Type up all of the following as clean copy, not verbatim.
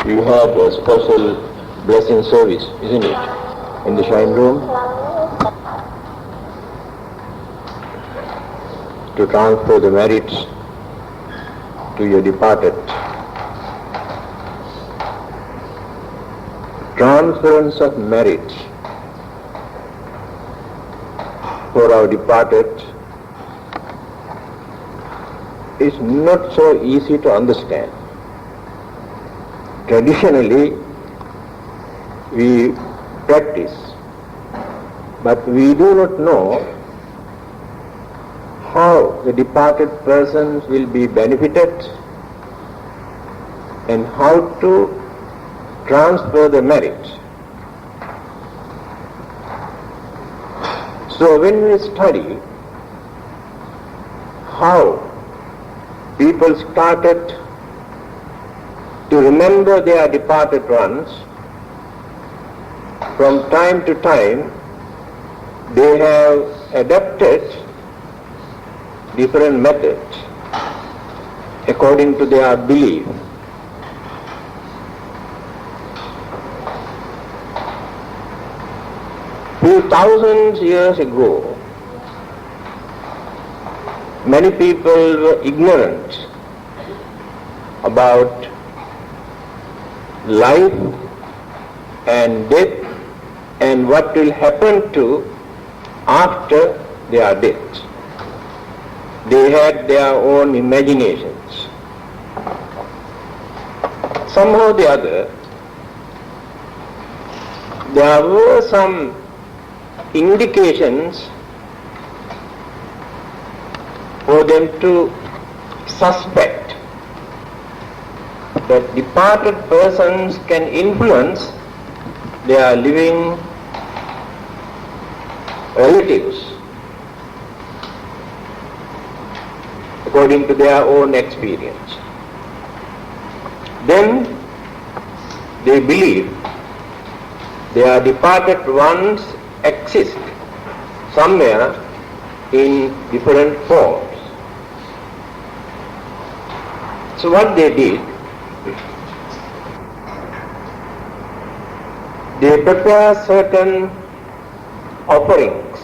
We have a special blessing service, isn't it, in the shrine room, to transfer the merits to your departed. Transference of merit for our departed is not so easy to understand. Traditionally, we practice, but we do not know how the departed persons will be benefited and how to transfer the merit. So when we study how people started to remember their departed ones, from time to time they have adapted different methods according to their belief. Few thousand years ago, many people were ignorant about life and death and what will happen to after their death. They had their own imaginations. Somehow or the other, there were some indications for them to suspect that departed persons can influence their living relatives according to their own experience. Then they believe their departed ones exist somewhere in different forms. So what they did, they prepare certain offerings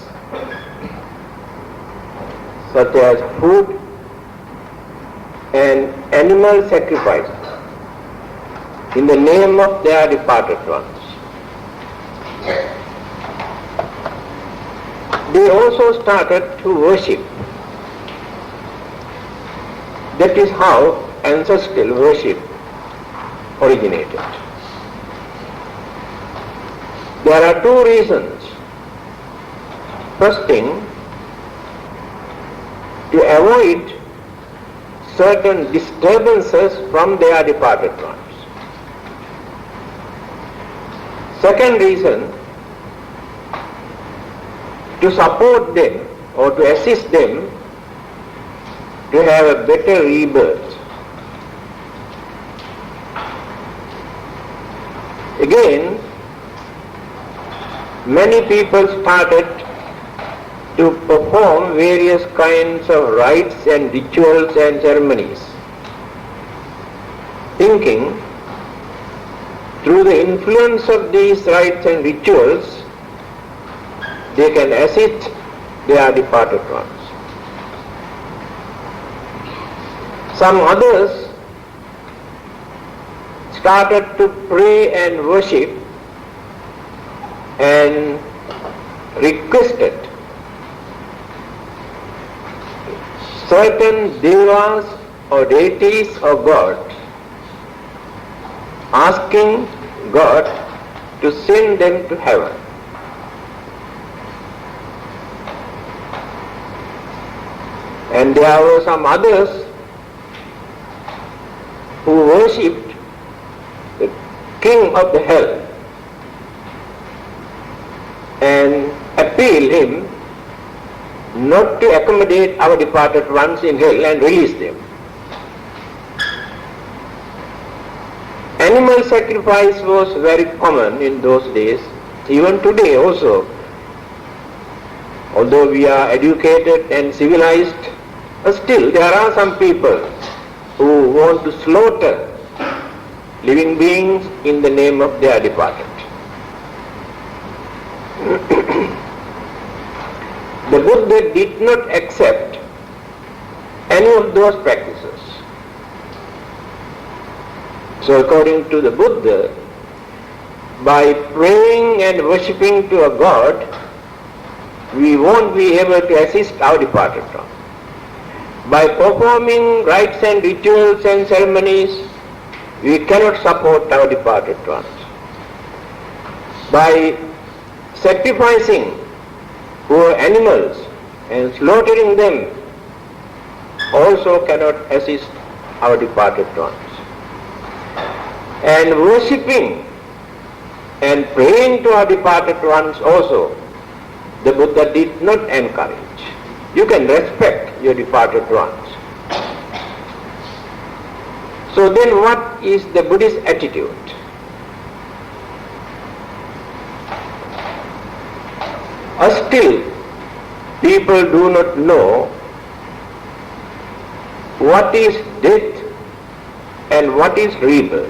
such as food and animal sacrifices in the name of their departed ones. They also started to worship. That is how ancestral worship originated. There are two reasons. First thing, to avoid certain disturbances from their departed ones. Second reason, to support them or to assist them to have a better rebirth. Again, many people started to perform various kinds of rites and rituals and ceremonies, thinking through the influence of these rites and rituals they can assist their departed ones. Some others started to pray and worship and requested certain devas or deities or gods, asking God to send them to heaven. And there were some others who worshipped the king of the hell and appealed him not to accommodate our departed ones in hell and release them. Animal sacrifice was very common in those days, even today also. Although we are educated and civilized, but still there are some people who want to slaughter living beings in the name of their departed. The Buddha did not accept any of those practices. So according to the Buddha, by praying and worshipping to a God, we won't be able to assist our departed one. By performing rites and rituals and ceremonies, we cannot support our departed ones. By sacrificing poor animals and slaughtering them, also cannot assist our departed ones. And worshipping and praying to our departed ones also, the Buddha did not encourage. You can respect your departed ones. So then what is the Buddhist attitude? Still, people do not know what is death and what is rebirth.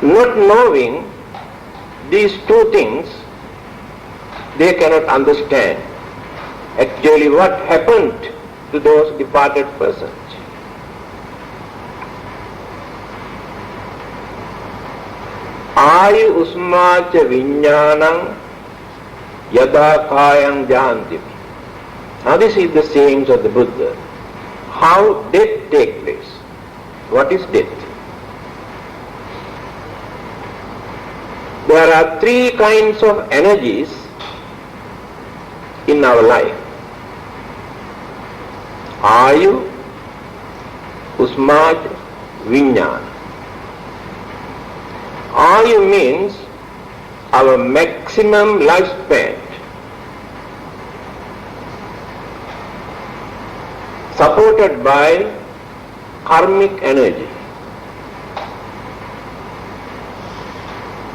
Not knowing these two things, they cannot understand actually what happened to those departed persons. Ayu usmacha viññānaṁ yada kāyaṁ jānti. Now this is the sayings of the Buddha. How death takes place. What is death? There are three kinds of energies in our life. Ayu, usmaj, viññāna. Ayu means our maximum lifespan, supported by karmic energy.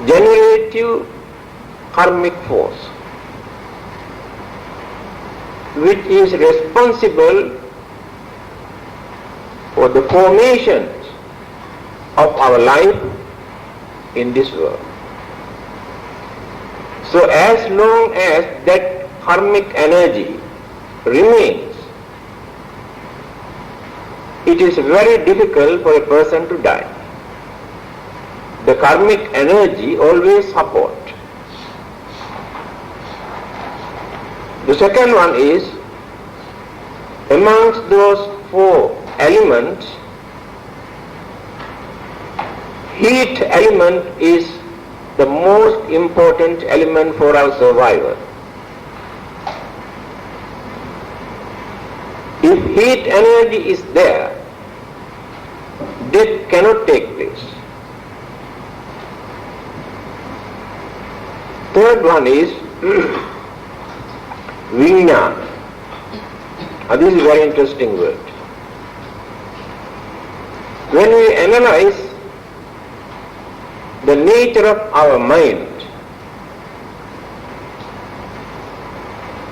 Generative karmic force, which is responsible for the formations of our life in this world. So as long as that karmic energy remains, it is very difficult for a person to die. The karmic energy always supports. The second one is, amongst those four elements, heat element is the most important element for our survival. If heat energy is there, death cannot take place. Third one is viññāna. This is a very interesting word. When we analyze the nature of our mind,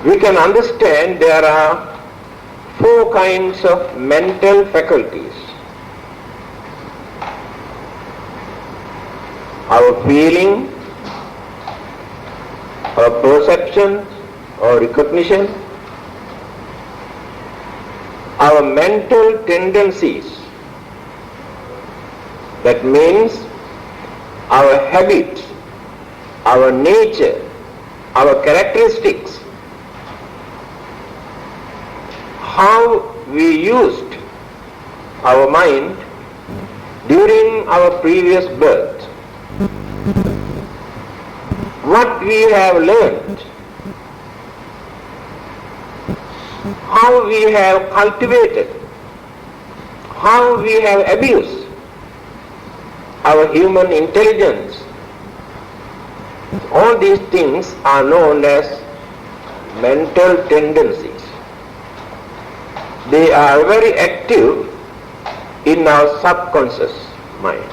we can understand there are four kinds of mental faculties. Our feeling, our perception or recognition, our mental tendencies, that means our habits, our nature, our characteristics, how we used our mind during our previous birth, what we have learned, how we have cultivated, how we have abused our human intelligence. All these things are known as mental tendencies. They are very active in our subconscious mind.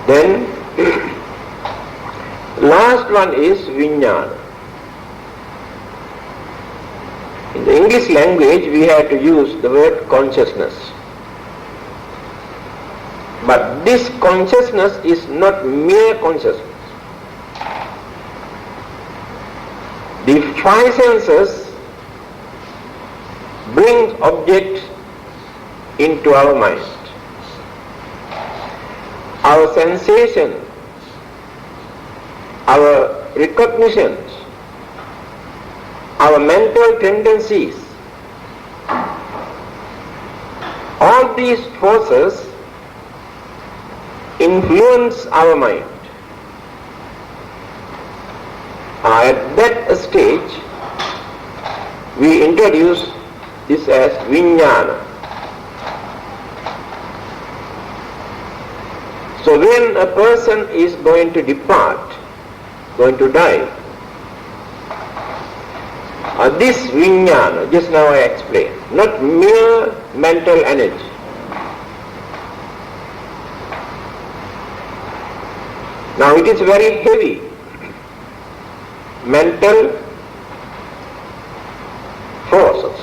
Then last one is viññāna. In the English language we have to use the word consciousness. But this consciousness is not mere consciousness. The five senses bring objects into our mind. Our sensation, our recognitions, our mental tendencies, all these forces influence our mind. At that stage, we introduce this as vijnana. So when a person is going to depart, going to die, this vijnana, just now I explained, not mere mental energy. Now it is very heavy. Mental forces,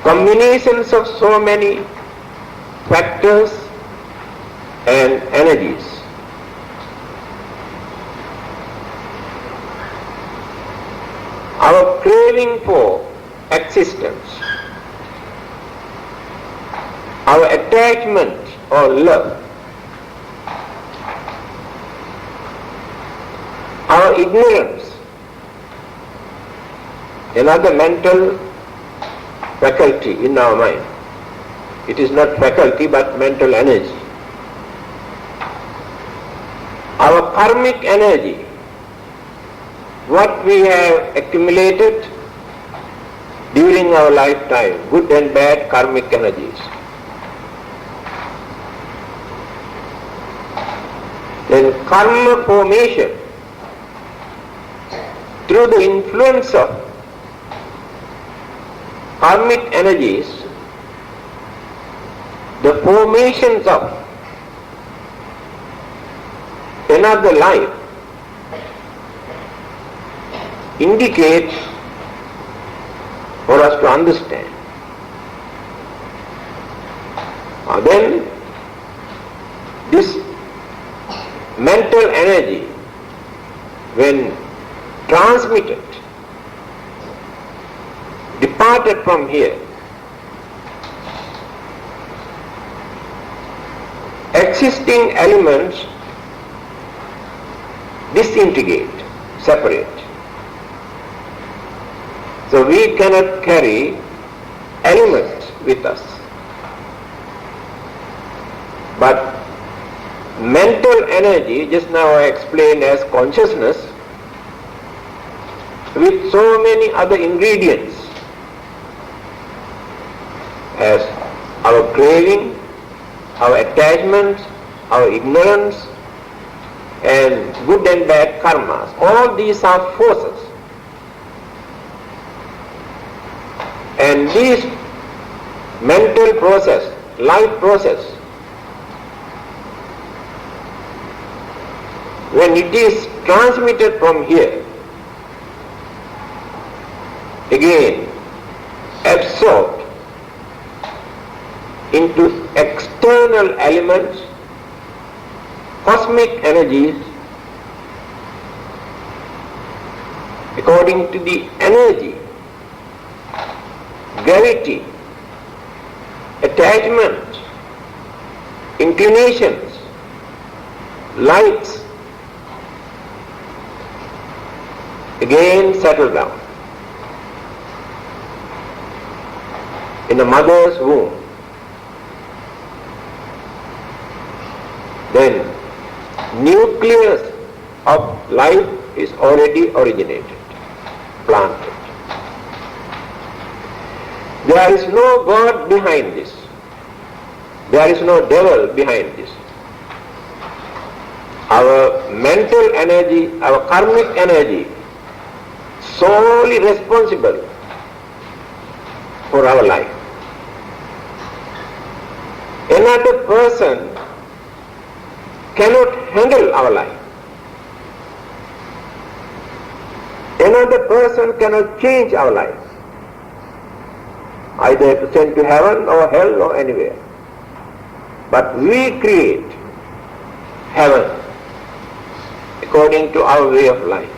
combinations of so many factors and energies. Our craving for existence, our attachment or love, our ignorance, another mental faculty in our mind. It is not faculty but mental energy. Our karmic energy, what we have accumulated during our lifetime, good and bad karmic energies. Then karma formation, through the influence of karmic energies, the formations of another life indicates for us to understand. Then this mental energy, when transmitted, departed from here, existing elements disintegrate, separate. So we cannot carry elements with us. But mental energy, just now I explained as consciousness, with so many other ingredients, as our craving, our attachments, our ignorance, and good and bad karmas. All these are forces. And this mental process, life process, when it is transmitted from here, again absorbed into external elements, cosmic energies, according to the energy, gravity, attachment, inclinations, lights, again settle down in the mother's womb. Then nucleus of life is already originated, planted. There is no God behind this. There is no devil behind this. Our mental energy, our karmic energy, solely responsible for our life. Another person cannot handle our life. Another person cannot change our life, either sent to heaven or hell or anywhere. But we create heaven according to our way of life.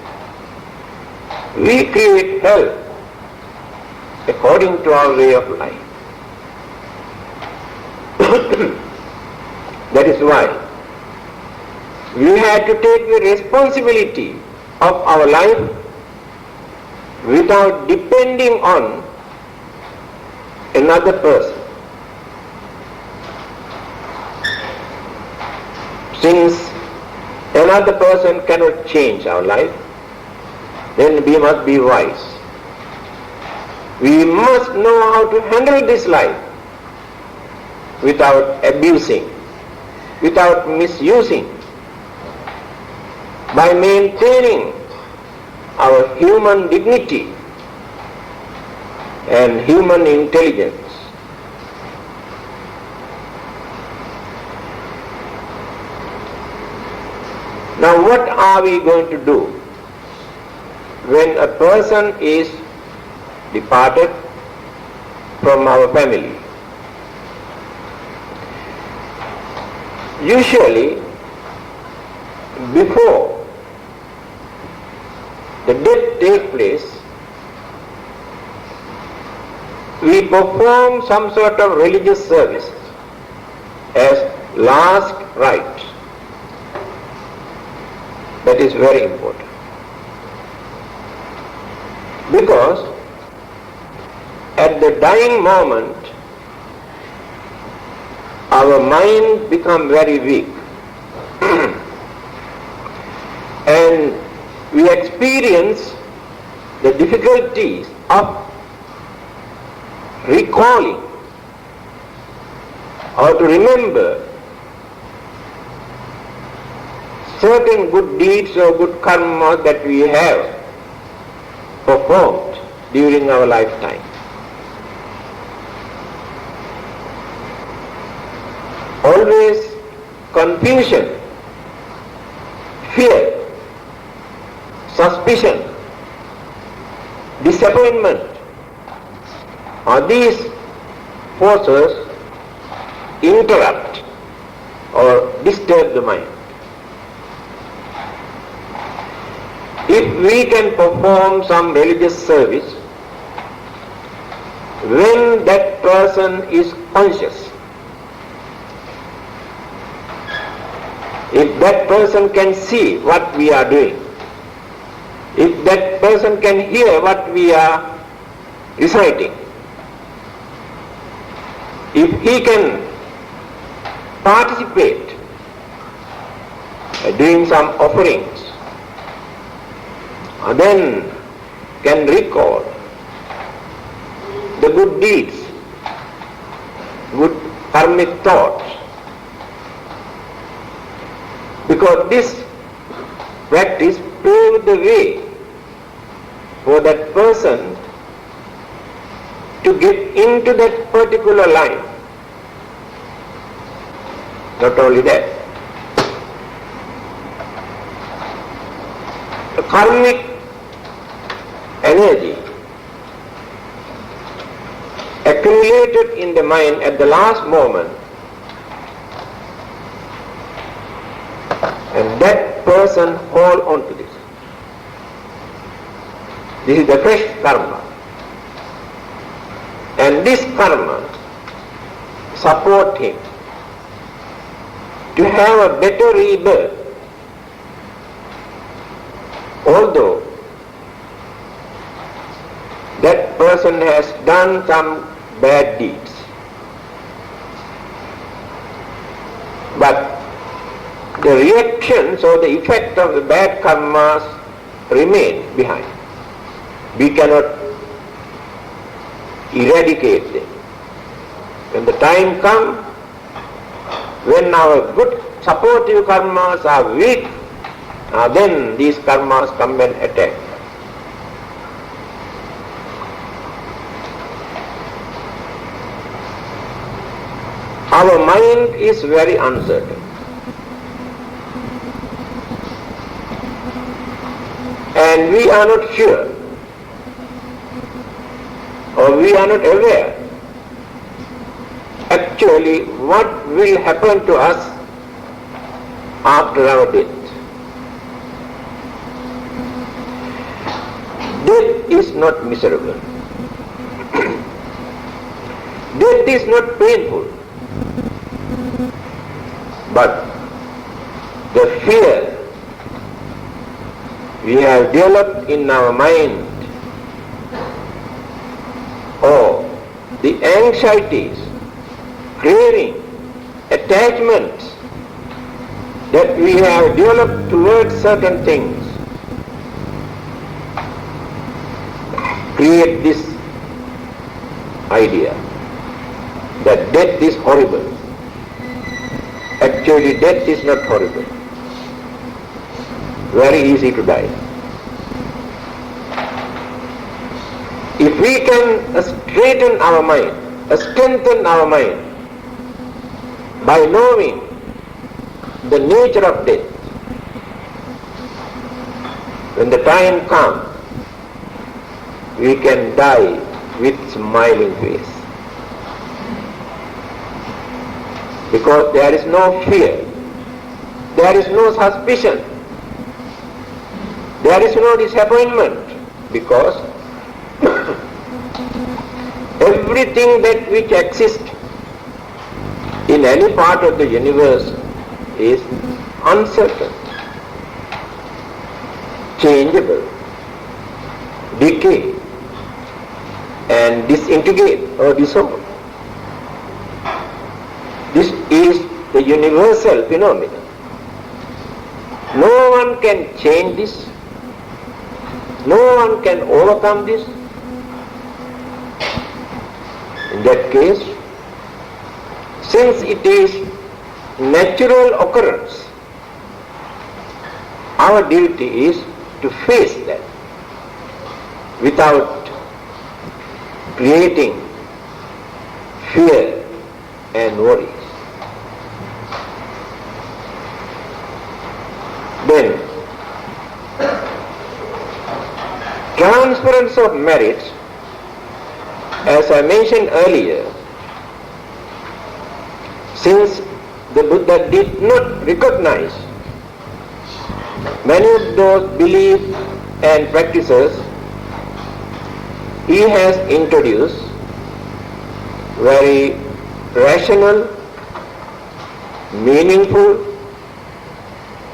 We create hell according to our way of life. That is why we have to take the responsibility of our life without depending on another person. Since another person cannot change our life, then we must be wise. We must know how to handle this life without abusing, without misusing, by maintaining our human dignity and human intelligence. Now what are we going to do when a person is departed from our family? Usually, before the death takes place, we perform some sort of religious service as last rite. That is very important. Because at the dying moment, our mind becomes very weak. And we experience the difficulties of recalling or to remember certain good deeds or good karma that we have performed during our lifetime. Always confusion, fear, suspicion, disappointment, these forces interrupt or disturb the mind. If we can perform some religious service when that person is conscious, if that person can see what we are doing, if that person can hear what we are reciting, if he can participate doing some offerings, then can recall the good deeds, good karmic thoughts. Because this practice paved the way for that person to get into that particular line. Not only that, the karmic energy accumulated in the mind at the last moment, and that person hold on to this. This is the fresh karma. And this karma support him to have a better rebirth, although that person has done some bad deeds. But the reactions or the effect of the bad karmas remain behind. We cannot eradicate them. When the time comes, when our good supportive karmas are weak, then these karmas come and attack. Our mind is very uncertain. And and we are not sure or we are not aware actually what will happen to us after our death. Death is not miserable. Death is not painful. But the fear we have developed in our mind, or the anxieties, craving, attachments that we have developed towards certain things, create this idea that death is horrible. Actually, death is not horrible. Very easy to die. If we can straighten our mind, strengthen our mind by knowing the nature of death, when the time comes, we can die with smiling face. Because there is no fear, there is no suspicion, there is no disappointment, because everything that which exists in any part of the universe is uncertain, changeable, decay, and disintegrate or dissolve. This is the universal phenomenon. No one can change this. No one can overcome this. In that case, since it is natural occurrence, our duty is to face that without creating fear and worries. Then, transference of merits, as I mentioned earlier, since the Buddha did not recognize many of those beliefs and practices, he has introduced very rational, meaningful,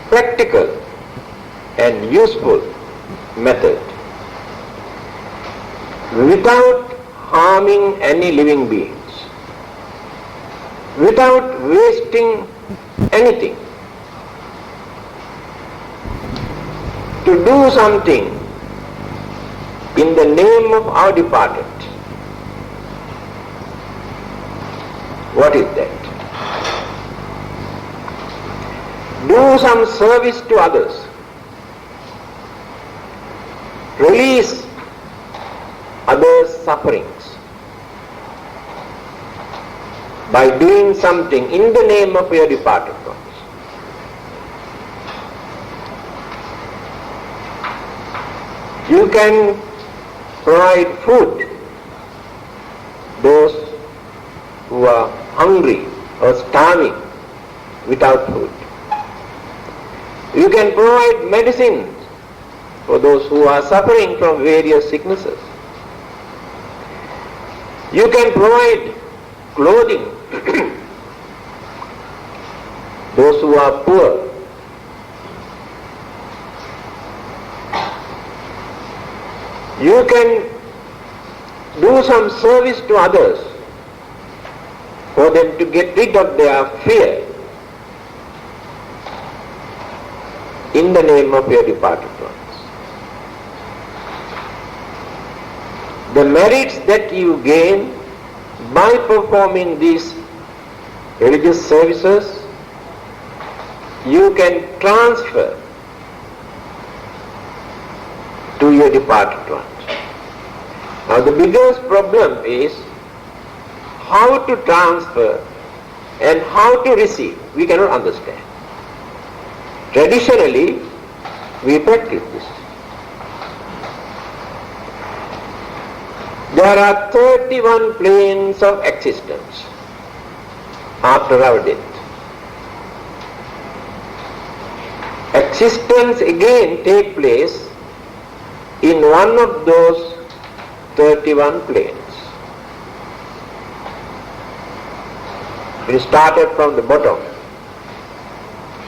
practical and useful method without harming any living beings, without wasting anything, to do something in the name of our departed. What is that? Do some service to others. Release others' sufferings by doing something in the name of your departed ones. You can provide food those who are hungry or starving without food. You can provide medicines for those who are suffering from various sicknesses. You can provide clothing those who are poor. You can do some service to others for them to get rid of their fear in the name of your departed ones. The merits that you gain by performing these religious services, you can transfer to your departed ones. Now the biggest problem is how to transfer and how to receive. We cannot understand. Traditionally, we practice this. There are 31 planes of existence after our death. Existence again take place in one of those 31 planes. We started from the bottom,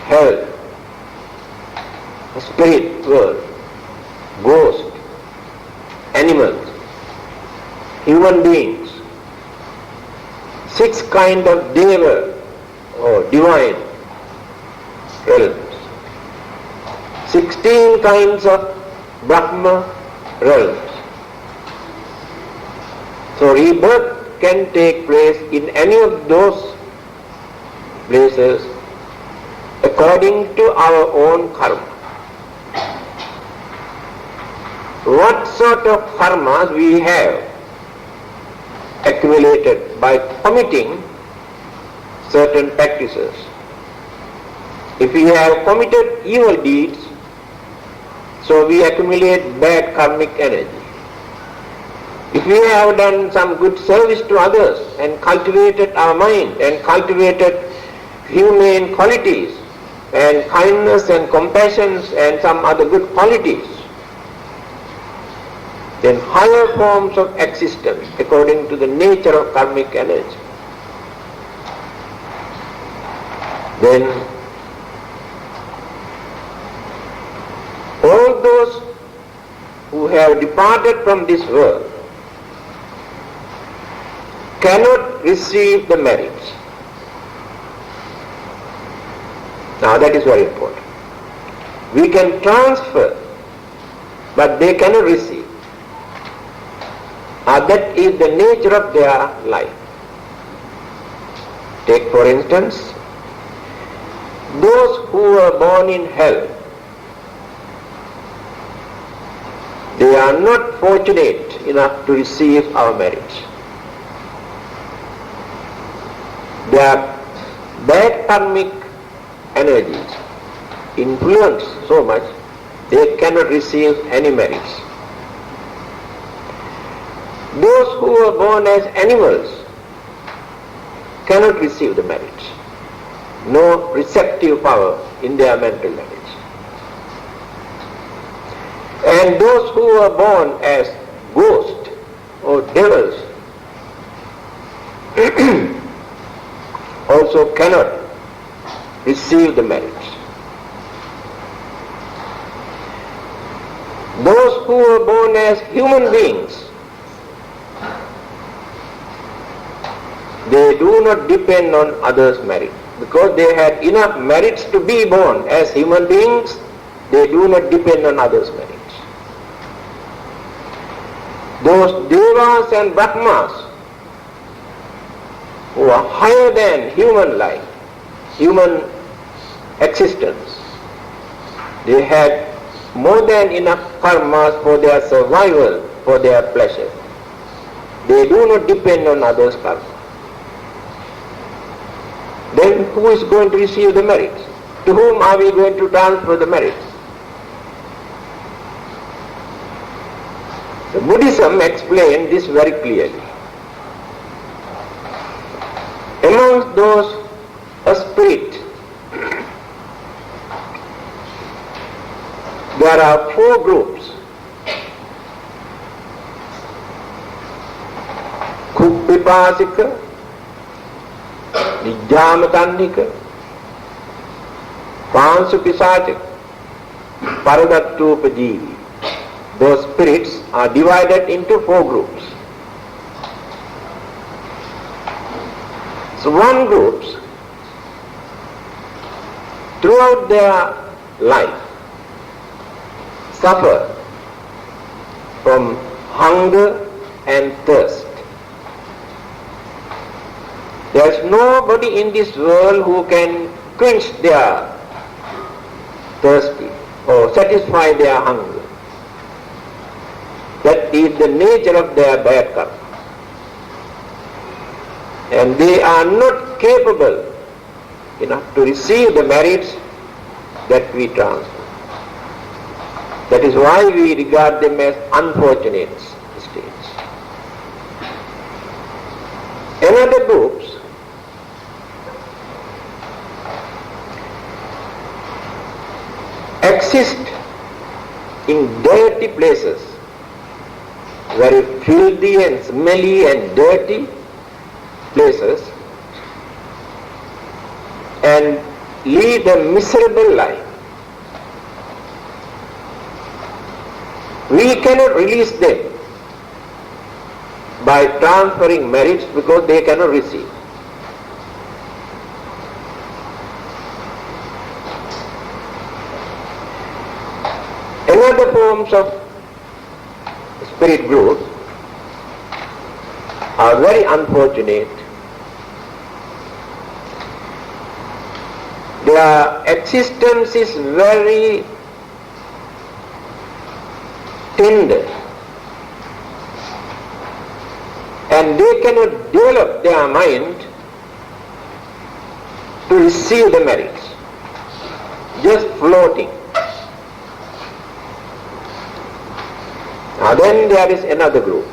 hell, spirit world, ghost, animals, human beings, 6 kinds of deva or divine realms, 16 kinds of Brahma realms. So rebirth can take place in any of those places according to our own karma. What sort of karmas we have accumulated by committing certain practices. If we have committed evil deeds, so we accumulate bad karmic energy. If we have done some good service to others and cultivated our mind and cultivated humane qualities and kindness and compassion and some other good qualities, then higher forms of existence according to the nature of karmic energy. Then all those who have departed from this world cannot receive the merits. Now that is very important. We can transfer, but they cannot receive. That is the nature of their life. Take for instance, those who were born in hell, they are not fortunate enough to receive our merits. Their bad karmic energies influence so much, they cannot receive any merits. Those who are born as animals cannot receive the merits. No receptive power in their mental knowledge. And those who are born as ghosts or devils also cannot receive the merits. Those who are born as human beings, they do not depend on others' merit. Because they had enough merits to be born as human beings, they do not depend on others' merits. Those devas and brahmas who are higher than human life, human existence, they had more than enough karmas for their survival, for their pleasure. They do not depend on others' karma. Then who is going to receive the merits? To whom are we going to transfer the merits? So Buddhism explained this very clearly. Amongst those a spirit, there are 4 groups. Kuppipasika, Nijjāmatannhika, Pāṅsupisācika, Paradattopajivi. Those spirits are divided into 4 groups. So one group, throughout their life, suffer from hunger and thirst. There is nobody in this world who can quench their thirsty or satisfy their hunger. That is the nature of their bad karma. And they are not capable enough to receive the merits that we transfer. That is why we regard them as unfortunate states. other groups, exist in dirty places, very filthy and smelly and dirty places, and lead a miserable life. We cannot release them by transferring merits because they cannot receive. Another forms of spirit growth are very unfortunate. Their existence is very tender, and they cannot develop their mind to receive the merits, just floating. Now then there is another group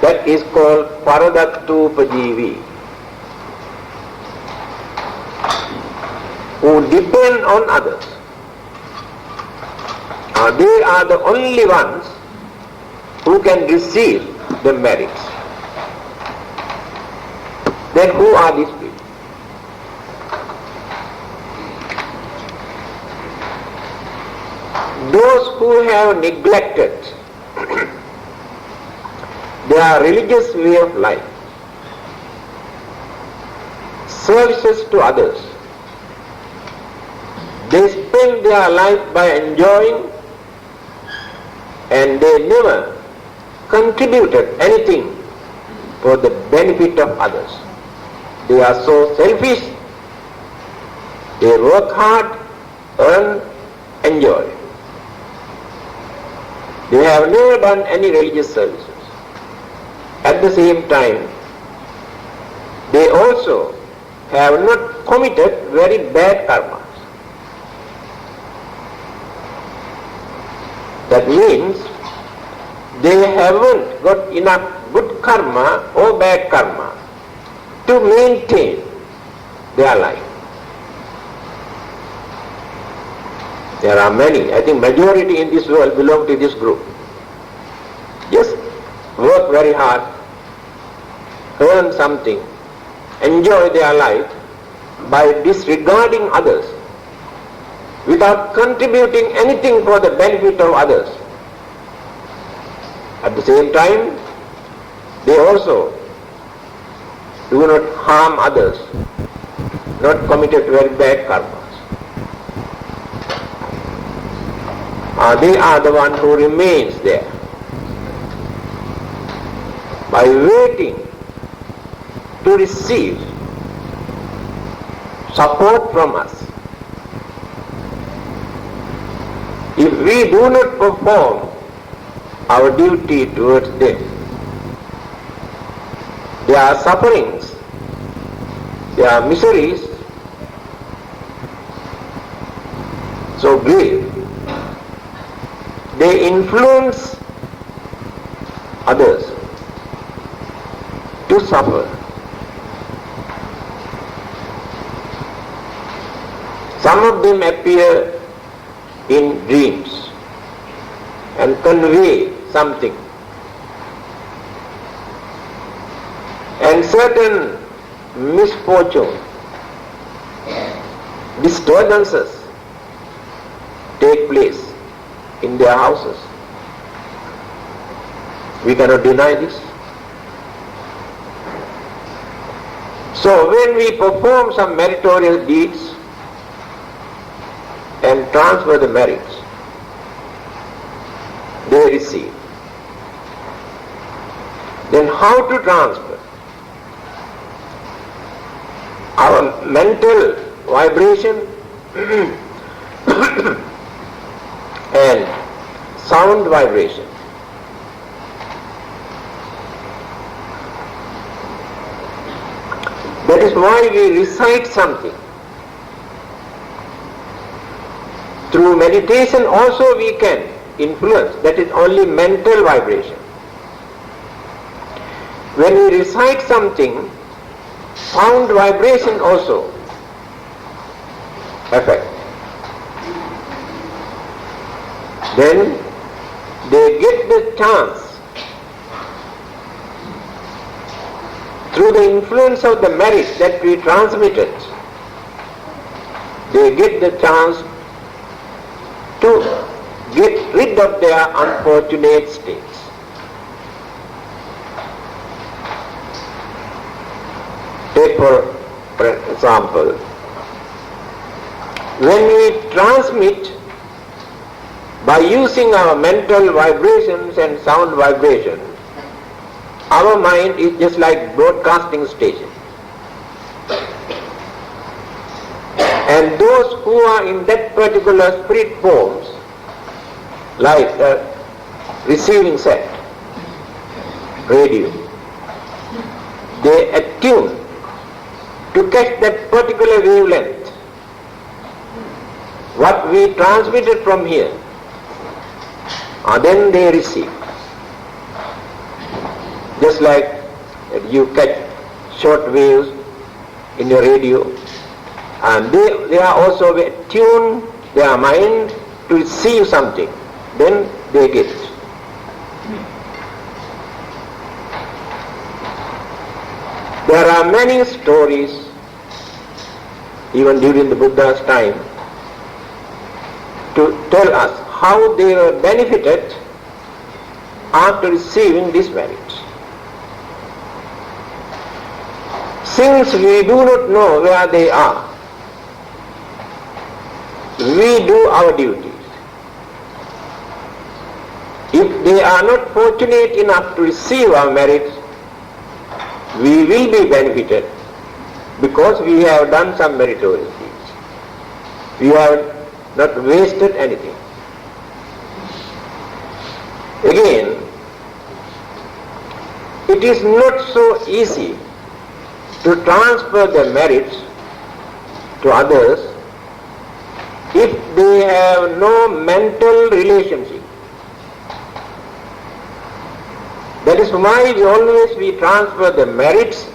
that is called Paradattupajivi, who depend on others. Now they are the only ones who can receive the merits. Then who are these people? Those who have neglected their religious way of life, services to others, they spend their life by enjoying, and they never contributed anything for the benefit of others. They are so selfish. They work hard, earn, enjoy. They have never done any religious services. At the same time, they also have not committed very bad karmas. That means they haven't got enough good karma or bad karma to maintain their life. There are many, I think majority in this world belong to this group. Just work very hard, earn something, enjoy their life by disregarding others, without contributing anything for the benefit of others. At the same time, they also do not harm others, not committed very bad karmas. They are the one who remains there by waiting to receive support from us. If we do not perform our duty towards them, their sufferings, their miseries, so grave, they influence others to suffer. Some of them appear in dreams and convey something. And certain misfortune, disturbances take place in their houses. We cannot deny this. So when we perform some meritorious deeds and transfer the merits, they receive. Then how to transfer? Our mental vibration and sound vibration. That is why we recite something. Through meditation also we can influence. That is only mental vibration. When we recite something, sound vibration also affect. Then they get the chance, through the influence of the merit that we transmitted, they get the chance to get rid of their unfortunate states. Take for example, when we transmit by using our mental vibrations and sound vibrations, our mind is just like broadcasting station. And those who are in that particular spirit forms, like the receiving set, radio, they attune to catch that particular wavelength, what we transmitted from here, and then they receive. Just like you catch short waves in your radio, and they are also attuned their mind to receive something, then they get it. There are many stories, even during the Buddha's time, to tell us how they were benefited after receiving this merit. Since we do not know where they are, we do our duties. If they are not fortunate enough to receive our merits, we will be benefited because we have done some meritorious deeds. We have not wasted anything. Again, it is not so easy to transfer the merits to others if they have no mental relationship. That is why always we transfer the merits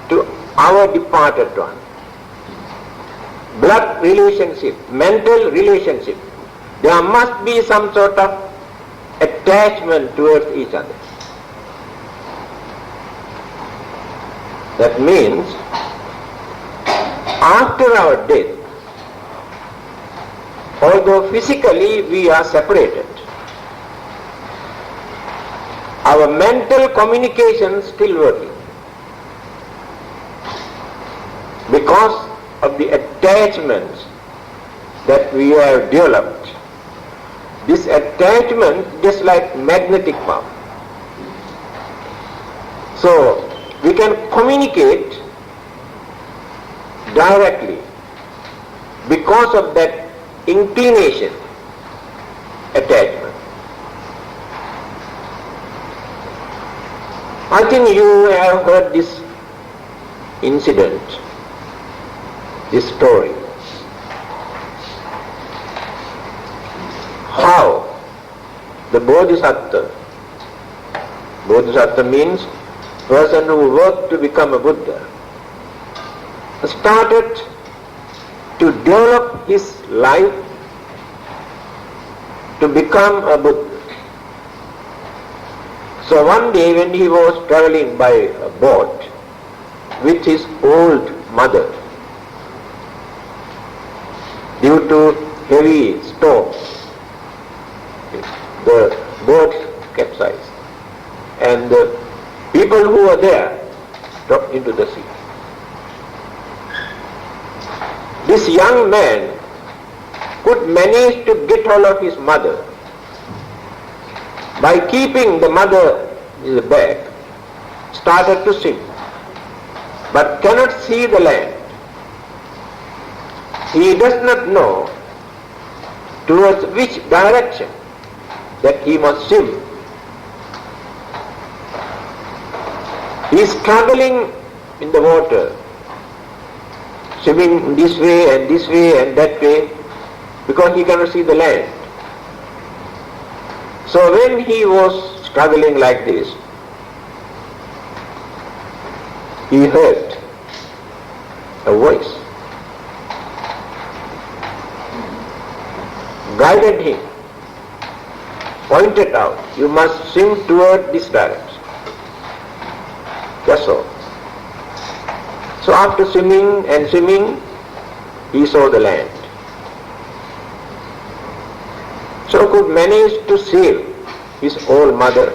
to our departed one. Blood relationship, mental relationship. There must be some sort of attachment towards each other. That means after our death, although physically we are separated, our mental communication is still working because of the attachments that we have developed. This attachment just like magnetic power. So we can communicate directly because of that inclination, attachment. I think you have heard this incident, this story. How the Bodhisattva means person who worked to become a Buddha, started to develop his life to become a Buddha. So one day when he was traveling by a boat with his old mother, due to heavy storms, the boat capsized and the people who were there dropped into the sea. This young man could manage to get hold of his mother by keeping the mother in the back, started to swim, but cannot see the land. He does not know towards which direction that he must swim. He is struggling in the water, swimming this way and that way, because he cannot see the land. So when he was struggling like this, he heard a voice, guided him, pointed out, you must swim toward this direction. Just so. So after swimming and swimming, he saw the land. So could manage to save his old mother.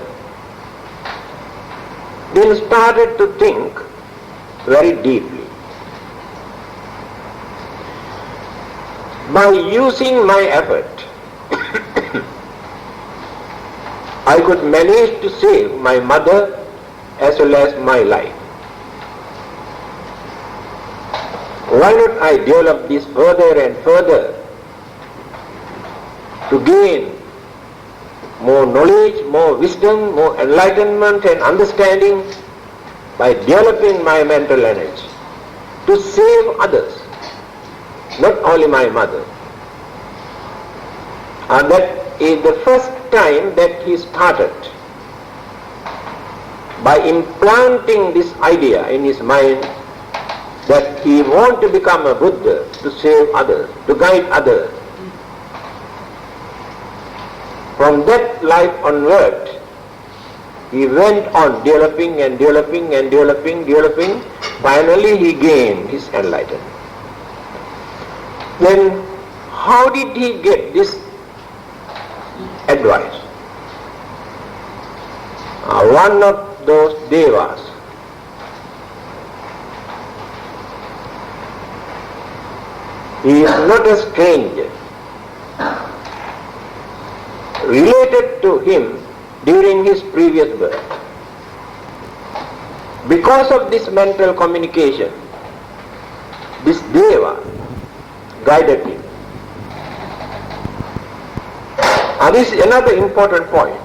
Then started to think very deeply. By using my effort, I could manage to save my mother as well as my life. Why not I develop this further and further to gain more knowledge, more wisdom, more enlightenment and understanding by developing my mental energy to save others, not only my mother. And that is the first time that he started by implanting this idea in his mind that he wants to become a Buddha to save others, to guide others. From that life onward, he went on developing and developing and developing. Finally he gained his enlightenment. Then how did he get this advice? One of those devas, he is not a stranger, related to him during his previous birth. Because of this mental communication, this deva guided him. And this is another important point.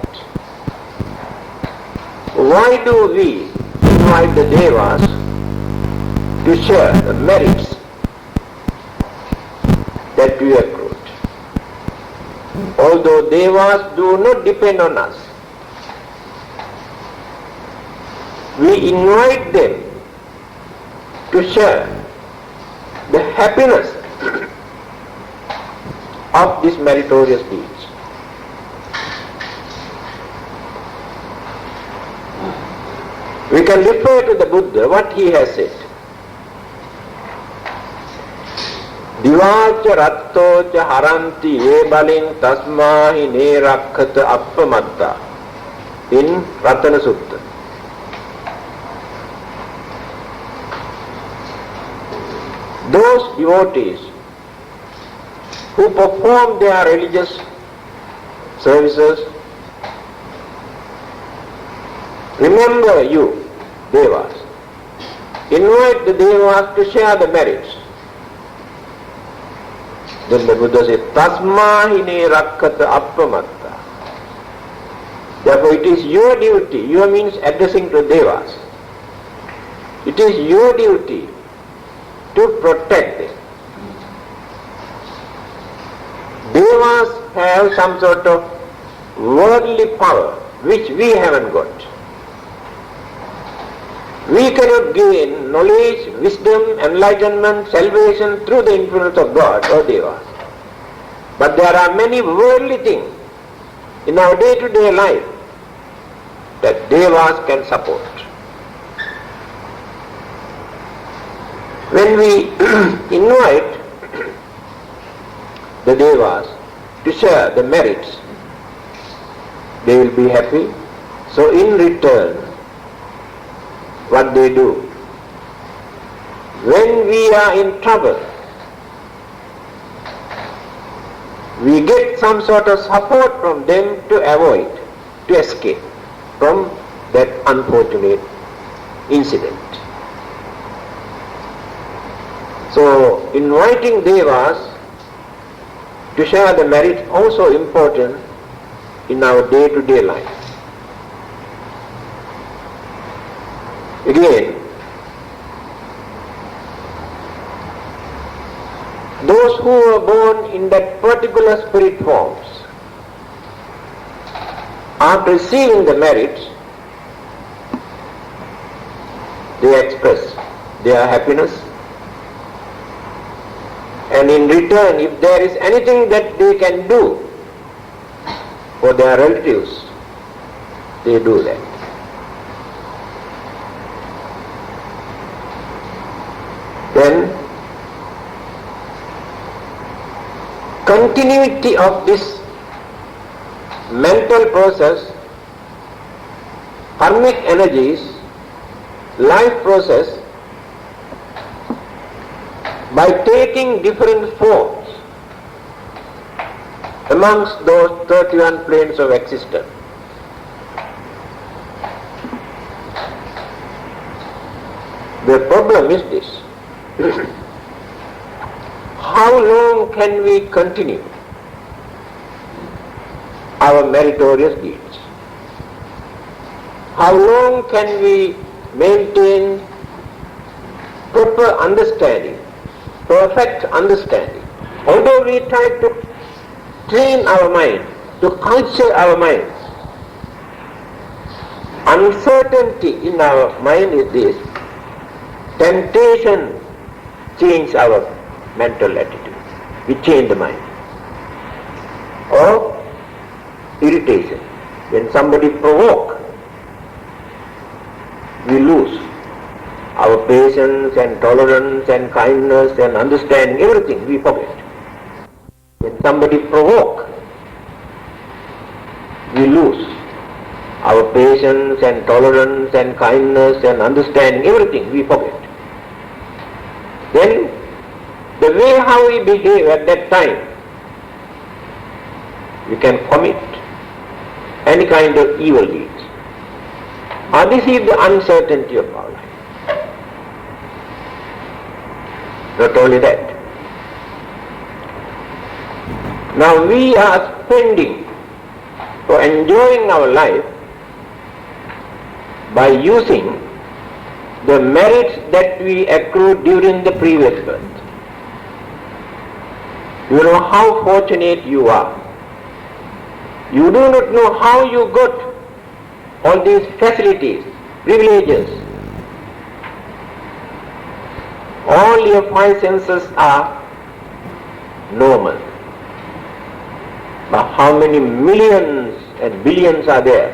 Why do we invite the devas to share the merits that we accrued? Although devas do not depend on us, we invite them to share the happiness of these meritorious deeds. We can refer to the Buddha, what he has said. Divacha rattocha haranti ye balin tasmahi ne rakkata appamatta in Ratana Sutta. Those devotees who perform their religious services, remember you, devas. Invite the devas to share the merits. Then the Buddha said, Tasmahine rakkata appamatta. Therefore it is your duty, your means addressing to devas. It is your duty to protect them. Devas have some sort of worldly power which we haven't got. We cannot gain knowledge, wisdom, enlightenment, salvation through the influence of God or devas. But there are many worldly things in our day-to-day life that devas can support. When we invite the devas to share the merits, they will be happy. So in return, what they do, when we are in trouble, we get some sort of support from them to avoid, to escape from that unfortunate incident. So inviting devas to share the merit also important in our day-to-day life. Again, those who are born in that particular spirit forms, after receiving the merits, they express their happiness, and in return, if there is anything that they can do for their relatives, they do that. Then continuity of this mental process, karmic energies, life process, by taking different forms amongst those 31 planes of existence. The problem is this: how long can we continue our meritorious deeds? How long can we maintain proper understanding, perfect understanding? Although we try to train our mind, to culture our mind, uncertainty in our mind is this: temptation change our mental attitude. We change the mind. Or irritation. When somebody provokes, we lose our patience and tolerance and kindness and understanding, everything we forget. When somebody provokes, we lose our patience and tolerance and kindness and understanding, everything we forget. Then the way how we behave at that time, we can commit any kind of evil deeds. This is the uncertainty of our life. Not only that, now we are spending or enjoying our life by using the merits that we accrued during the previous birth. You know how fortunate you are. You do not know how you got all these facilities, privileges. All your five senses are normal. But how many millions and billions are there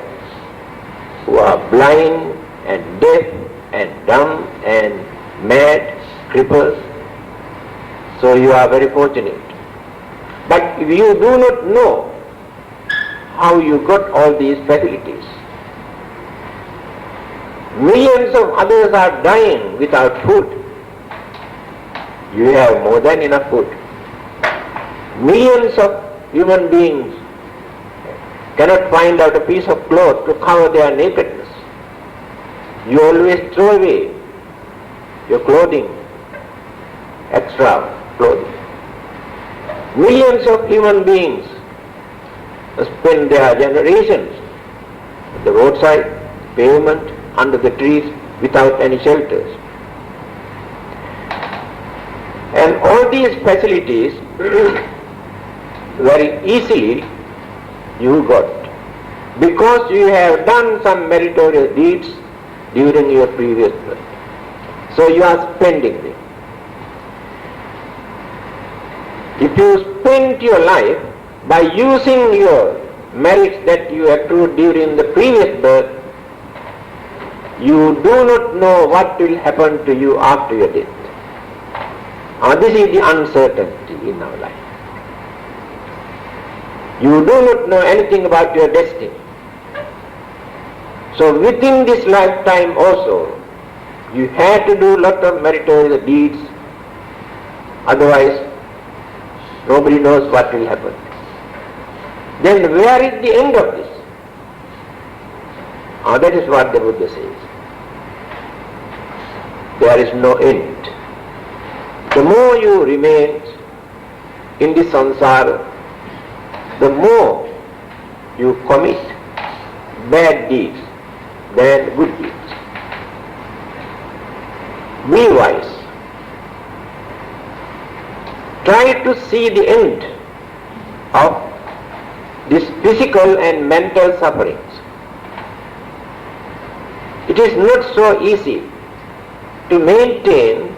who are blind and deaf and dumb and mad, cripples? So you are very fortunate. But if you do not know how you got all these facilities, millions of others are dying without food. You have more than enough food. Millions of human beings cannot find out a piece of cloth to cover their nakedness. You always throw away your clothing, extra clothing. Millions of human beings spend their generations at the roadside, pavement, under the trees, without any shelters. And all these facilities very easily you got because you have done some meritorious deeds during your previous birth. So you are spending them. If you spend your life by using your merits that you accrued during the previous birth, you do not know what will happen to you after your death. This is the uncertainty in our life. You do not know anything about your destiny. So within this lifetime also, you have to do a lot of meritorious deeds, otherwise nobody knows what will happen. Then where is the end of this? That is what the Buddha says. There is no end. The more you remain in the samsara, the more you commit bad deeds than good deeds. Be wise. Try to see the end of this physical and mental sufferings. It is not so easy to maintain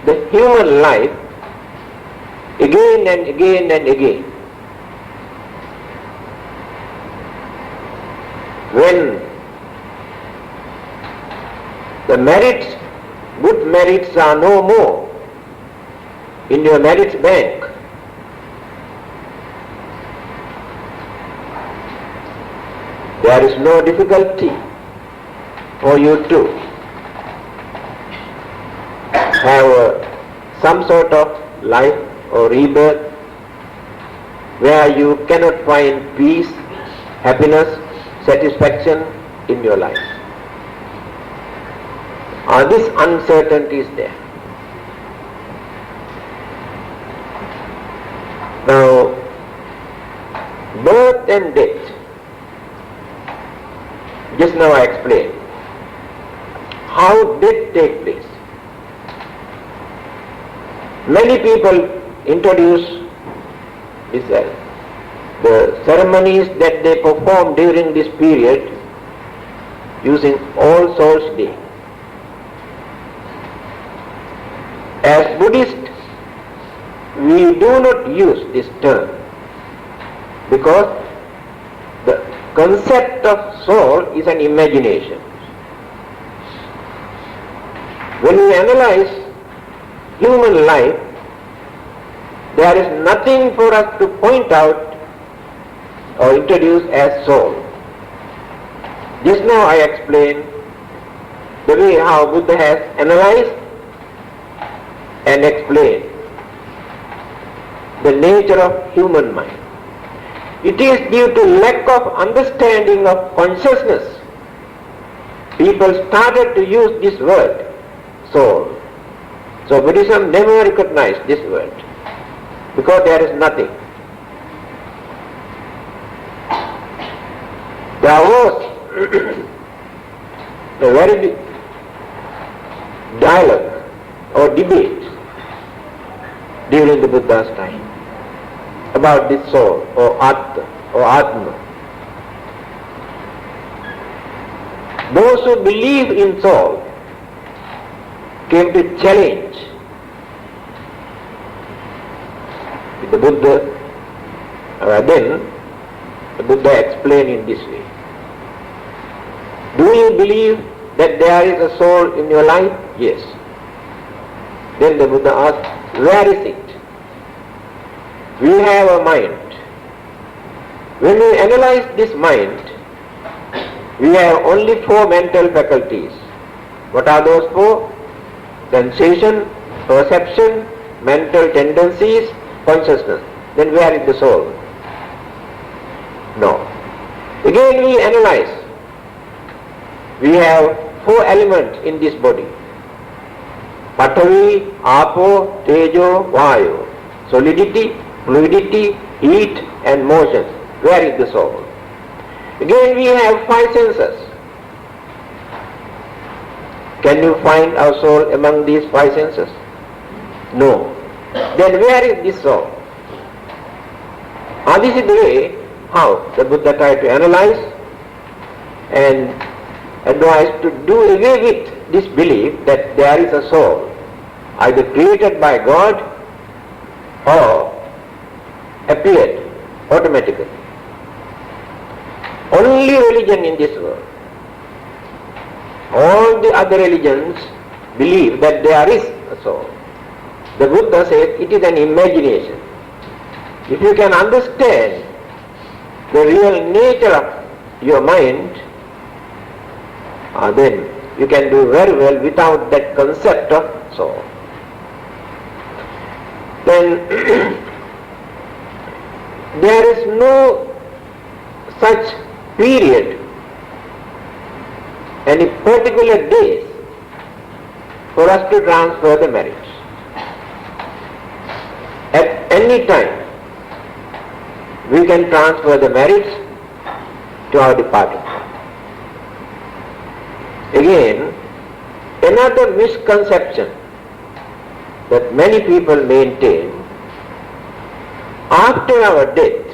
the human life again and again and again. When the merits, good merits are no more in your merits bank, there is no difficulty for you to have some sort of life or rebirth where you cannot find peace, happiness, satisfaction in your life. This uncertainty is there. Now, birth and death, just now I explained how death takes place. Many people introduce this, the ceremonies that they perform during this period using All Souls Day. As Buddhists, we do not use this term because the concept of soul is an imagination. When we analyze human life, there is nothing for us to point out or introduce as soul. Just now I explained the way how Buddha has analyzed and explained the nature of human mind. It is due to lack of understanding of consciousness. People started to use this word, soul. So Buddhism never recognized this word because there is nothing. There was a very big dialogue or debate during the Buddha's time about this soul or Atma or Atma. Those who believe in soul came to challenge the Buddha. Then the Buddha explained in this way. Do you believe that there is a soul in your life? Yes. Then the Buddha asked, where is it? We have a mind. When we analyze this mind, we have only 4 mental faculties. What are those 4? Sensation, perception, mental tendencies, consciousness. Then where is the soul? No. Again we analyze. We have 4 elements in this body. Patavi, Apo, Tejo, Vayu. Solidity, fluidity, heat and motion. Where is the soul? Again we have 5 senses. Can you find our soul among these 5 senses? No. Then where is this soul? This is the way how the Buddha tried to analyze and advise to do away with this belief that there is a soul either created by God or appeared automatically. Only religion in this world, all the other religions believe that there is a soul. The Buddha says it is an imagination. If you can understand the real nature of your mind, then you can do very well without that concept of soul. Then there is no such period, any particular days for us to transfer the marriage. At any time we can transfer the marriage to our departed. Again, another misconception that many people maintain, after our death,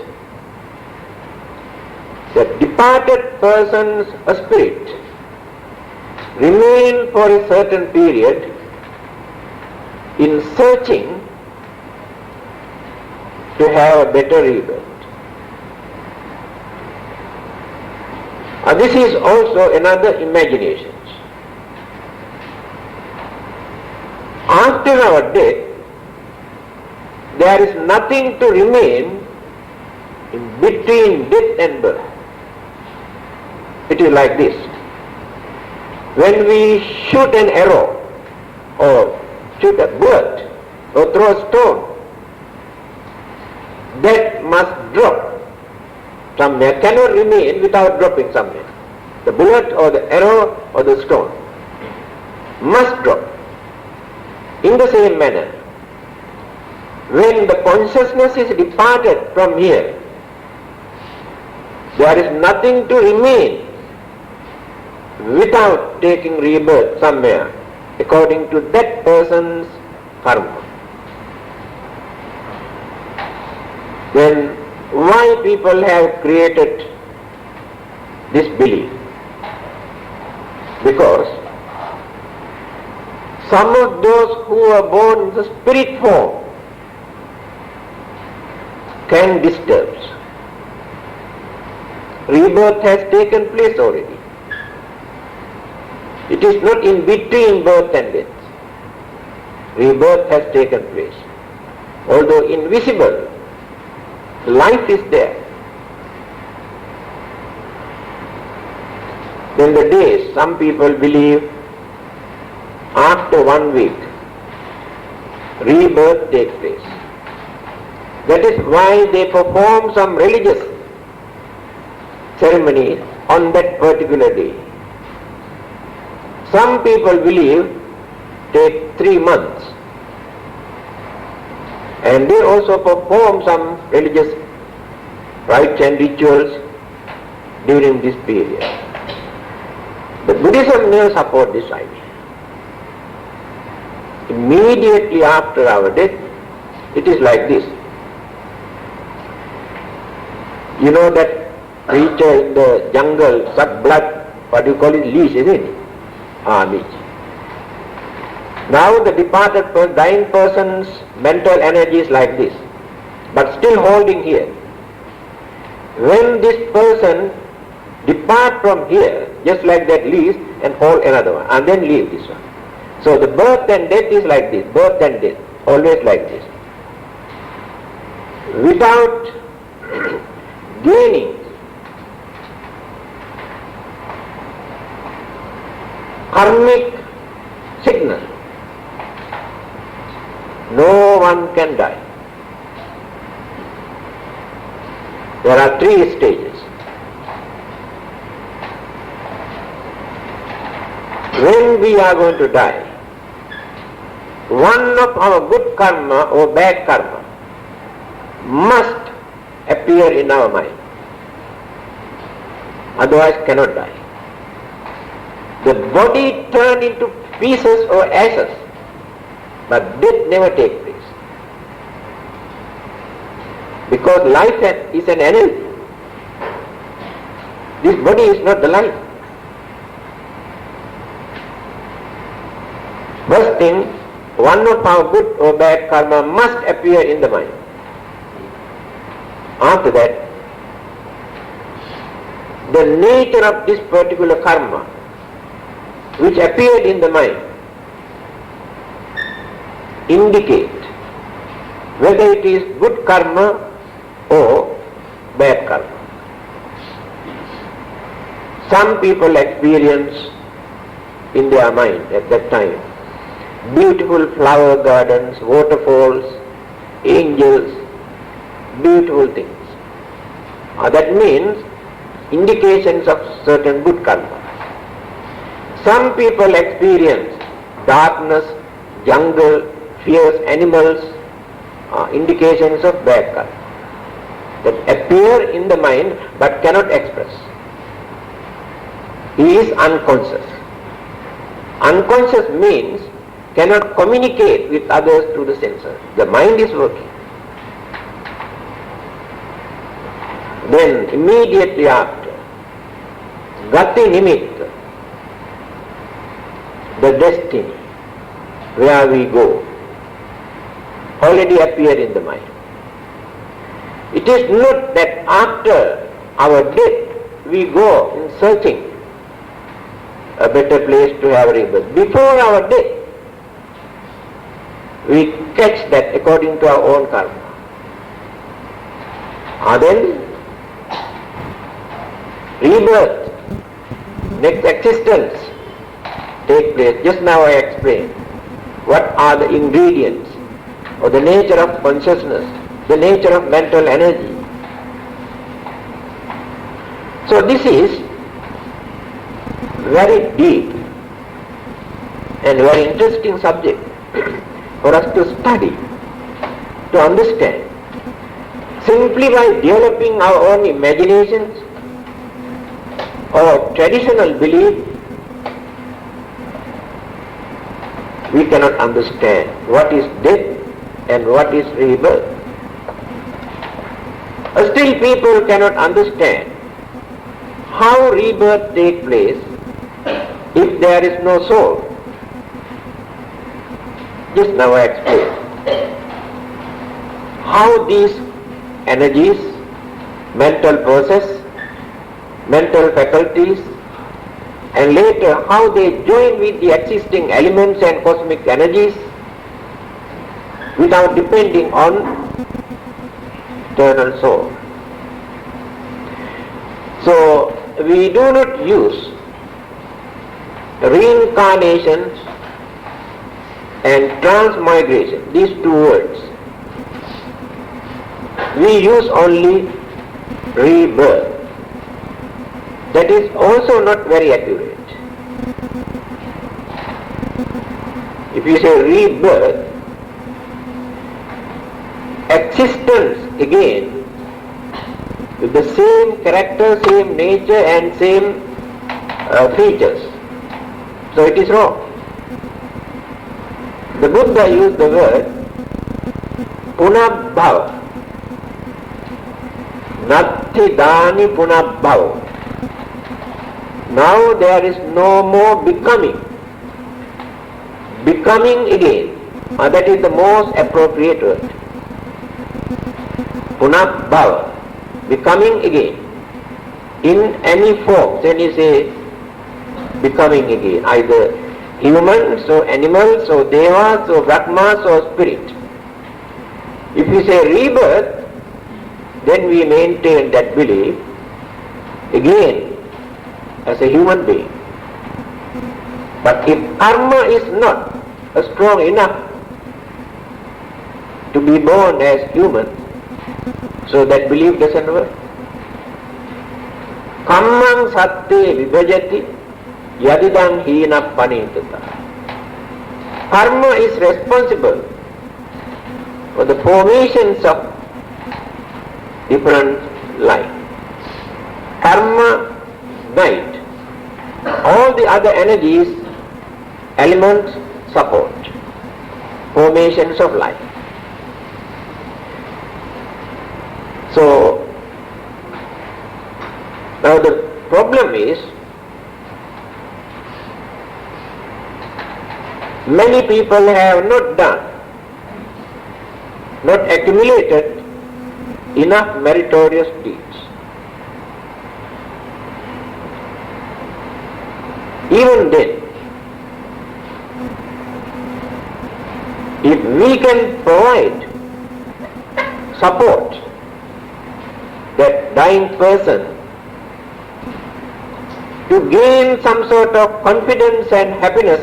the departed person's spirit remain for a certain period in searching to have a better rebirth. This is also another imagination. After our death, there is nothing to remain in between death and birth. It is like this. When we shoot an arrow or shoot a bullet or throw a stone, that must drop somewhere, cannot remain without dropping somewhere. The bullet or the arrow or the stone must drop. In the same manner, when the consciousness is departed from here, there is nothing to remain without taking rebirth somewhere according to that person's karma. Then why people have created this belief? Because some of those who are born in the spirit form can disturb. Rebirth has taken place already. It is not in between birth and death. Rebirth has taken place. Although invisible, life is there. Then the days, some people believe after 1 week, rebirth takes place. That is why they perform some religious ceremonies on that particular day. Some people believe take 3 months, and they also perform some religious rites and rituals during this period. But Buddhism never supports this idea. Immediately after our death, it is like this. You know that creature in the jungle suck blood, what you call it, leech, isn't it? Leech. Now the departed person, dying person's mental energy is like this, but still holding here. When this person depart from here, just like that leech, and hold another one, and then leave this one. So the birth and death is like this, birth and death, always like this. Without gaining karmic signal, no one can die. There are 3 stages. When we are going to die, one of our good karma or bad karma must appear in our mind. Otherwise cannot die. The body turned into pieces or ashes, but death never takes place. Because life is an energy. This body is not the life. First thing, one of our good or bad karma must appear in the mind. After that, the nature of this particular karma which appeared in the mind indicate whether it is good karma or bad karma. Some people experience in their mind at that time beautiful flower gardens, waterfalls, angels, beautiful things. That means indications of certain good karma. Some people experience darkness, jungle, fierce animals, indications of bad karma that appear in the mind but cannot express. He is unconscious. Unconscious means cannot communicate with others through the senses. The mind is working. Then immediately after, Gati Nimitta, the destiny, where we go, already appear in the mind. It is not that after our death we go in searching a better place to have rebirth. Before our death, we catch that according to our own karma. And then rebirth, next existence take place. Just now I explained what are the ingredients or the nature of consciousness, the nature of mental energy. So this is very deep and very interesting subject for us to study, to understand. Simply by developing our own imaginations or traditional belief, we cannot understand what is death and what is rebirth. Still people cannot understand how rebirth takes place if there is no soul. Just now I explained how these energies, mental process, mental faculties, and later how they join with the existing elements and cosmic energies without depending on eternal soul. So we do not use reincarnations and transmigration, these two words. We use only rebirth. That is also not very accurate. If you say rebirth, existence again with the same character, same nature and same features. So it is wrong. The Buddha used the word punabhava. Natti dani punabhava. Now there is no more becoming. Becoming again. That is the most appropriate word. Punabhava. Becoming again. In any form. Then you say becoming again. Either humans or animals or devas or brahmas or spirit. If we say rebirth, then we maintain that belief again as a human being. But if karma is not strong enough to be born as human, so that belief doesn't work. Kammang satte vibhajati yadidam hina panitata. Karma is responsible for the formations of different life. Karma guide. All the other energies, elements support formations of life. So now the problem is many people have not accumulated enough meritorious deeds. Even then, if we can provide support that dying person to gain some sort of confidence and happiness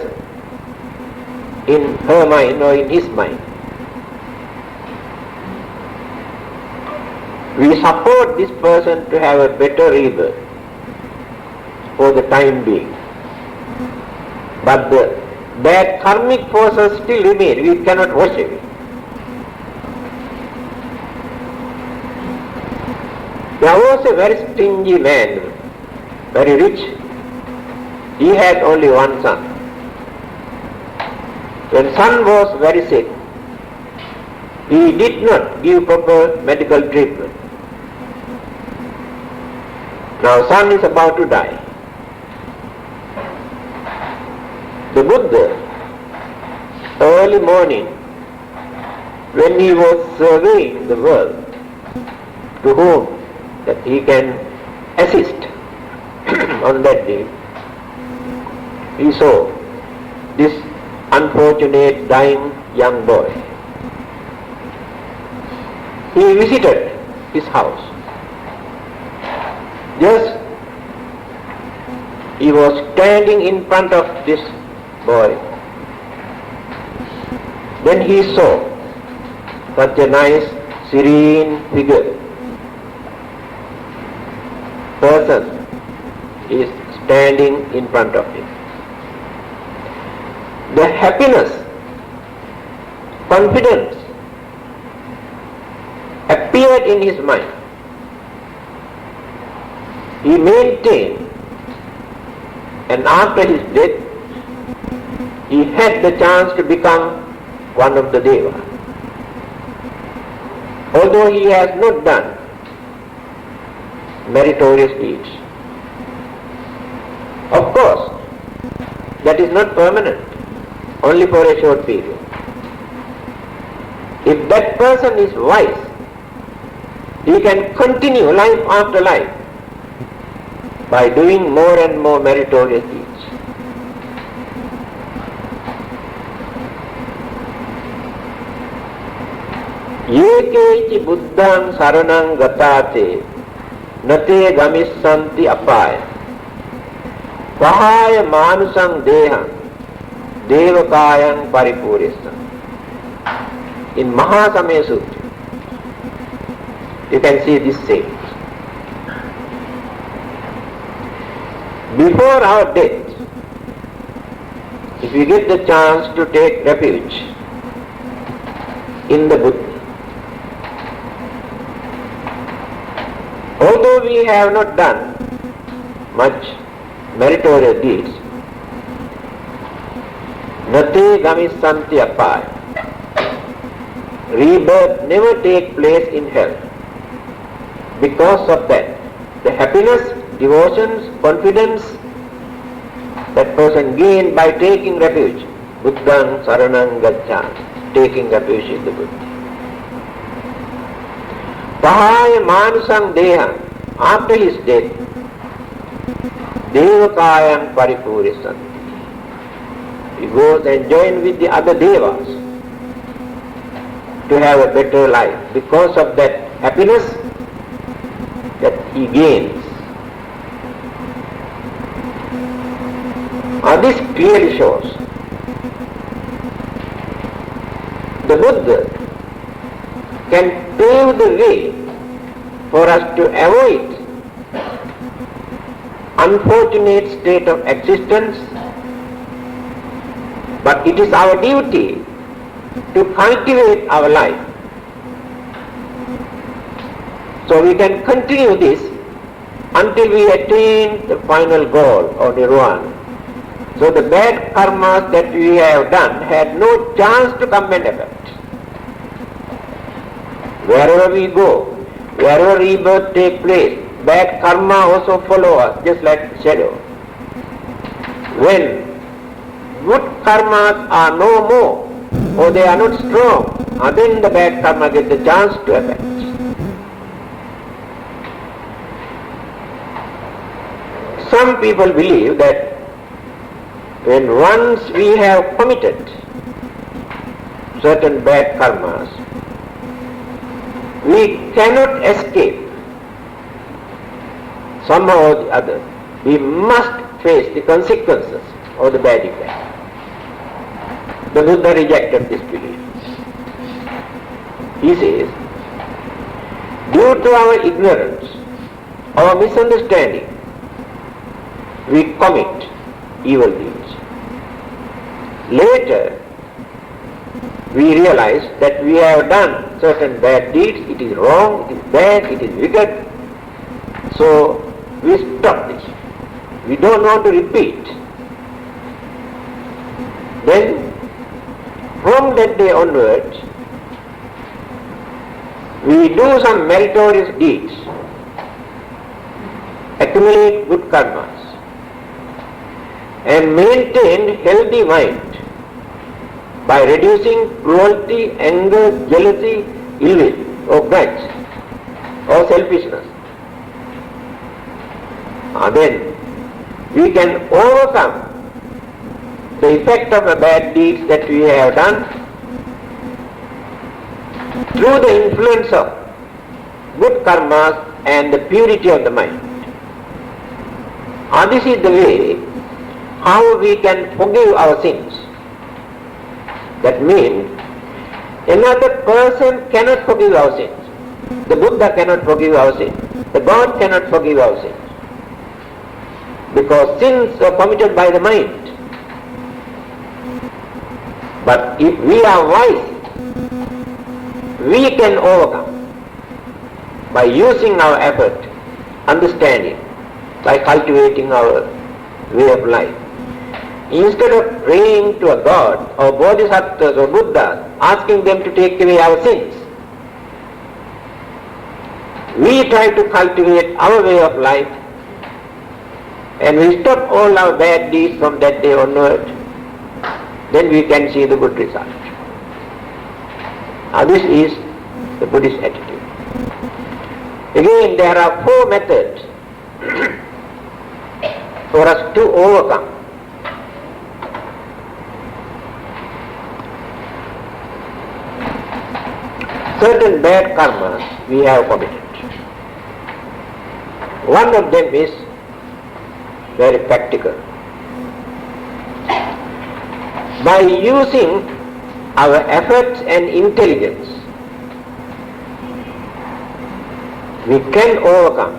in her mind or in his mind, we support this person to have a better rebirth for the time being. But the bad karmic forces still remain. We cannot wash away. There was a very stingy man, very rich. He had only one son. When son was very sick, he did not give proper medical treatment. Now son is about to die. The Buddha, early morning, when he was surveying the world, to whom that he can assist on that day, he saw this unfortunate dying young boy. He visited his house. Just he was standing in front of this boy. Then he saw such a nice, serene figure. Person is standing in front of him. The happiness, confidence appeared in his mind. He maintained, and after his death, he had the chance to become one of the Devas. Although he has not done meritorious deeds. Of course, that is not permanent, only for a short period. If that person is wise, he can continue life after life by doing more and more meritorious deeds. Yekeichi buddhang saranang gatate nate gamissanti apaya pahaya manusang dehang devakayang paripurisam. In Mahasamaya Sutra, you can see this saying. Before our death, if we get the chance to take refuge in the Buddha, although we have not done much meritorious deeds, nate gamissanti apaya, rebirth never take place in hell. Because of that, the happiness, devotions, confidence that person gained by taking refuge, buddhang saranang gacchami, taking refuge in the Buddha. Pahaya manusang dehang, after his death, devakayang paripurisanti. He goes and joins with the other devas to have a better life because of that happiness that he gains. This clearly shows the Buddha can pave the way for us to avoid unfortunate state of existence, but it is our duty to cultivate our life. So we can continue this until we attain the final goal or nirvana. So the bad karmas that we have done had no chance to come and affect. Wherever we go, wherever rebirth take place, bad karma also follow us, just like shadow. When good karmas are no more, or they are not strong, then the bad karma gets the chance to affect. Some people believe that when once we have committed certain bad karmas, we cannot escape somehow or the other. We must face the consequences of the bad effect. The Buddha rejected this belief. He says, due to our ignorance, our misunderstanding, we commit evil deeds. Later, we realize that we have done certain bad deeds, it is wrong, it is bad, it is wicked. So, we stop this. We don't want to repeat. Then, from that day onwards, we do some meritorious deeds, accumulate good karmas. and maintain healthy mind by reducing cruelty, anger, jealousy, ill will, or grudge, or selfishness. Then we can overcome the effect of the bad deeds that we have done through the influence of good karmas and the purity of the mind. This is the way how we can forgive our sins. That means another person cannot forgive our sins. The Buddha cannot forgive our sins. The God cannot forgive our sins. Because sins are committed by the mind. But if we are wise, we can overcome by using our effort, understanding, by cultivating our way of life. Instead of praying to a God or Bodhisattvas or Buddhas, asking them to take away our sins, we try to cultivate our way of life and we stop all our bad deeds from that day onward. Then we can see the good result. This is the Buddhist attitude. Again, there are 4 methods for us to overcome certain bad karmas we have committed. One of them is very practical. By using our efforts and intelligence, we can overcome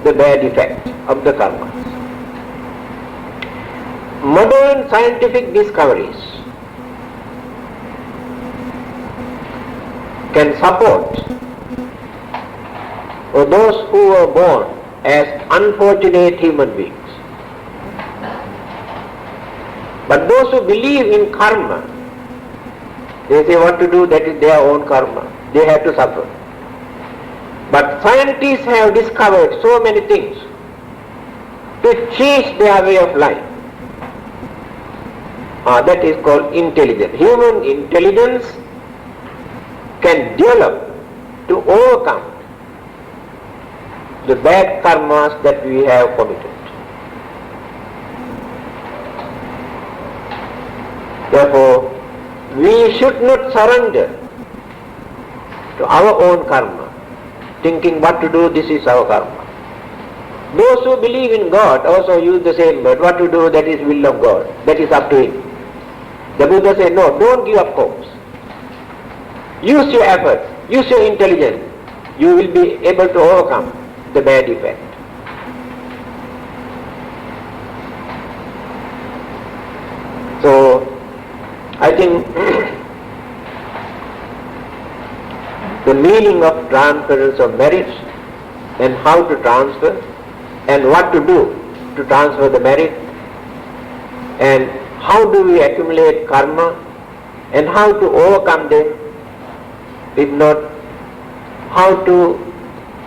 the bad effect of the karma. Modern scientific discoveries can support for those who were born as unfortunate human beings. But those who believe in karma, they say what to do, that is their own karma. They have to suffer. But scientists have discovered so many things to change their way of life. That is called intelligence. Human intelligence can develop to overcome the bad karmas that we have committed. Therefore, we should not surrender to our own karma, thinking what to do, this is our karma. Those who believe in God also use the same word, what to do, that is will of God, that is up to Him. The Buddha said, no, don't give up hopes. Use your efforts, use your intelligence, you will be able to overcome the bad effect. So, I think the meaning of transference of merits and how to transfer and what to do to transfer the merit and how do we accumulate karma and how to overcome them, if not how to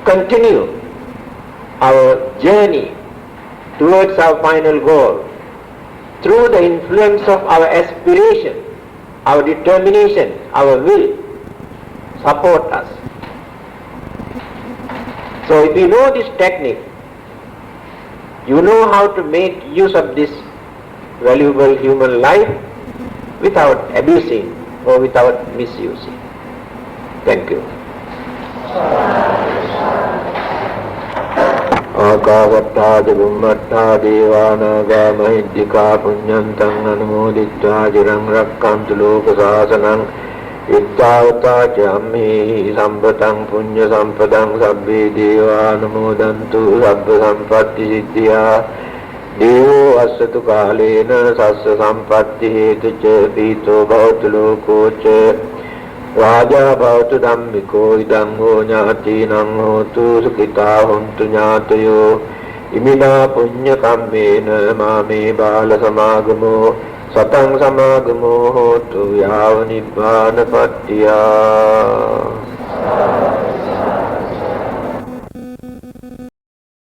continue our journey towards our final goal through the influence of our aspiration, our determination, our will, support us. So if you know this technique, you know how to make use of this valuable human life without abusing or without misusing. Thank you. Akavattā Bummattā Devānagā Mahiddhikā Puññantang Anumodittā Cirang Rakkantu Loka Sāsanang Ittāvatā Cammi Sampatang Puñña Sampadang Sabbe Devā Namodantu Sabba Sampatti Siddhiyā Devo Asatu Kālena Sassa Sampatti Hetuca Pīto Bhavatu Lokoca Rāja bhavatu dhammiko idamho ñātīnaṁ hotu sukitā hontu ñātayo imina puñña kammena māme bāla samāgamo sataṁ samāgamo hotu yāva nibbāna pattiyā.